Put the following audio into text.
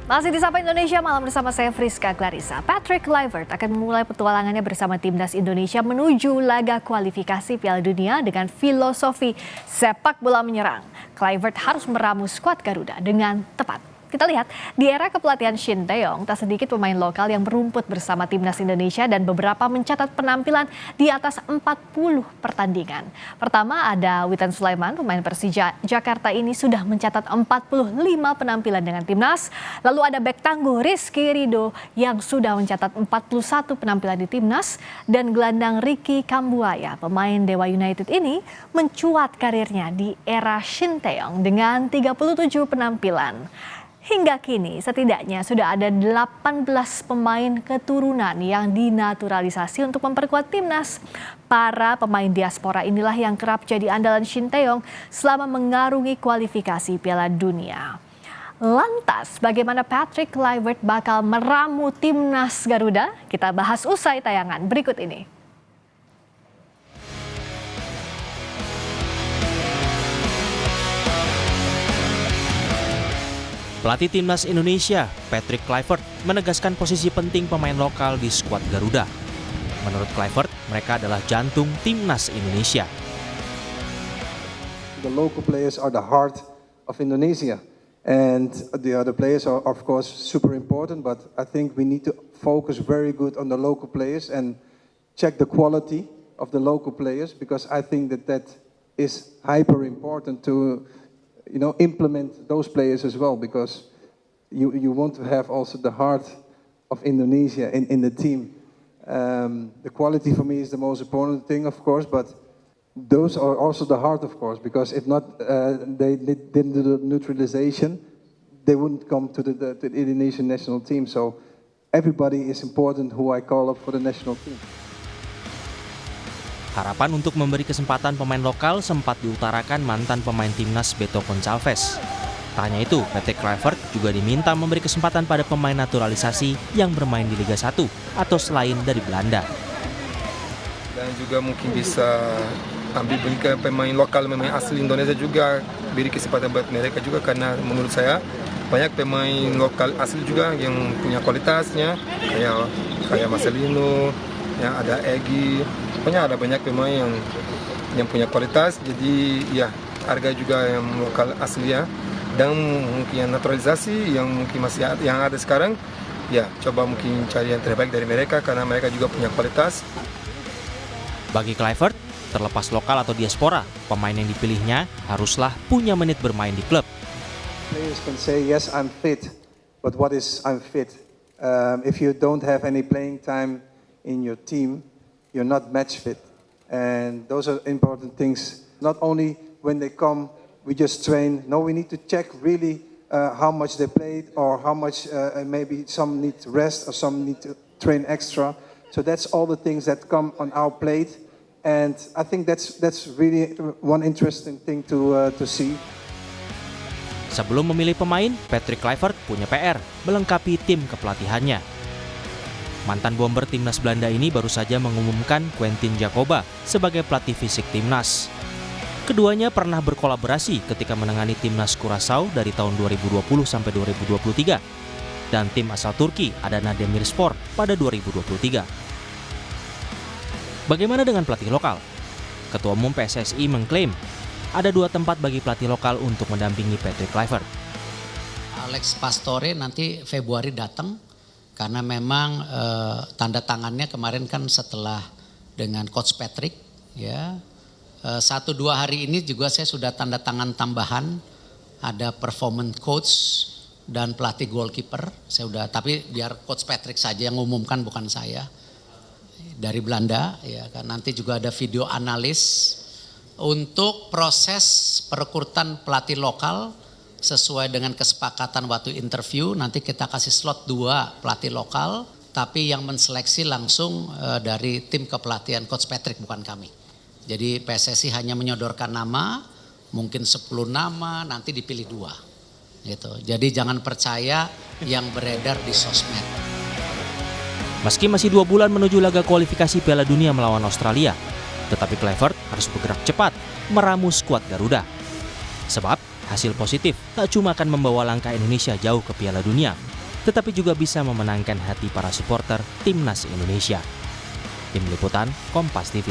Masih di Sapa Indonesia Malam bersama saya Friska Clarissa. Patrick Kluivert akan memulai petualangannya bersama timnas Indonesia menuju laga kualifikasi Piala Dunia dengan filosofi sepak bola menyerang. Kluivert harus meramu skuad Garuda dengan tepat. Kita lihat, di era kepelatihan Shin Tae-yong, tak sedikit pemain lokal yang berumput bersama timnas Indonesia dan beberapa mencatat penampilan di atas 40 pertandingan. Pertama ada Witan Sulaiman, pemain Persija Jakarta ini sudah mencatat 45 penampilan dengan timnas. Lalu ada bek tangguh Rizky Ridho yang sudah mencatat 41 penampilan di timnas. Dan gelandang Ricky Kambuaya, pemain Dewa United ini mencuat karirnya di era Shin Tae-yong dengan 37 penampilan. Hingga kini setidaknya sudah ada 18 pemain keturunan yang dinaturalisasi untuk memperkuat timnas. Para pemain diaspora inilah yang kerap jadi andalan Shin Tae-yong selama mengarungi kualifikasi Piala Dunia. Lantas bagaimana Patrick Kluivert bakal meramu timnas Garuda? Kita bahas usai tayangan berikut ini. Pelatih timnas Indonesia, Patrick Kluivert, menegaskan posisi penting pemain lokal di skuad Garuda. Menurut Kluivert, mereka adalah jantung timnas Indonesia. The local players are the heart of Indonesia, and the other players are of course super important. But I think we need to focus very good on the local players and check the quality of the local players, because I think that is hyper important to implement those players as well, because you want to have also the heart of Indonesia in the team. The quality for me is the most important thing, of course, but those are also the heart, of course, because if not, they didn't do the neutralization, they wouldn't come to the Indonesian national team. So everybody is important who I call up for the national team. Harapan untuk memberi kesempatan pemain lokal sempat diutarakan mantan pemain timnas Beto Gonçalves. Tak hanya itu, Patrick Kluivert juga diminta memberi kesempatan pada pemain naturalisasi yang bermain di Liga 1 atau selain dari Belanda. Dan juga mungkin bisa berikan pemain lokal, pemain asli Indonesia juga, beri kesempatan buat mereka juga, karena menurut saya banyak pemain lokal asli juga yang punya kualitasnya, kayak Marcelino, ya ada Egy, pokoknya ada banyak pemain yang punya kualitas. Jadi ya harga juga yang lokal asli ya, dan mungkin yang naturalisasi yang mungkin masih yang ada sekarang, ya coba mungkin cari yang terbaik dari mereka karena mereka juga punya kualitas. Bagi Kluivert, terlepas lokal atau diaspora, pemain yang dipilihnya haruslah punya menit bermain di klub. Players can say yes, I'm fit, but what is I'm fit? If you don't have any playing time in your team, you're not match fit, and those are important things. Not only when they come, we just train. No, we need to check really how much they played, or how much maybe some need to rest or some need to train extra. So that's all the things that come on our plate, and I think that's really one interesting thing to see. Sebelum memilih pemain, Patrick Kluivert punya PR melengkapi tim kepelatihannya. Mantan bomber timnas Belanda ini baru saja mengumumkan Quentin Jacoba sebagai pelatih fisik timnas. Keduanya pernah berkolaborasi ketika menangani timnas Curaçao dari tahun 2020 sampai 2023 dan tim asal Turki Adana Demirspor pada 2023. Bagaimana dengan pelatih lokal? Ketua Umum PSSI mengklaim ada 2 tempat bagi pelatih lokal untuk mendampingi Patrick Kluivert. Alex Pastore nanti Februari datang. Karena memang tanda tangannya kemarin kan setelah dengan Coach Patrick, ya 1-2 hari ini juga saya sudah tanda tangan tambahan, ada performance coach dan pelatih goalkeeper. Saya udah, tapi biar Coach Patrick saja yang umumkan, bukan saya, dari Belanda, ya kan. Nanti juga ada video analis untuk proses perekrutan pelatih lokal. Sesuai dengan kesepakatan waktu interview, nanti kita kasih slot 2 pelatih lokal, tapi yang menseleksi langsung dari tim kepelatihan Coach Patrick, bukan kami. Jadi PSSI hanya menyodorkan nama, mungkin 10 nama, nanti dipilih 2. Gitu. Jadi jangan percaya yang beredar di sosmed. Meski masih 2 bulan menuju laga kualifikasi Piala Dunia melawan Australia, tetapi Kluivert harus bergerak cepat meramu skuad Garuda. Sebab hasil positif tak cuma akan membawa langkah Indonesia jauh ke Piala Dunia, tetapi juga bisa memenangkan hati para supporter Timnas Indonesia. Tim Liputan, Kompas TV.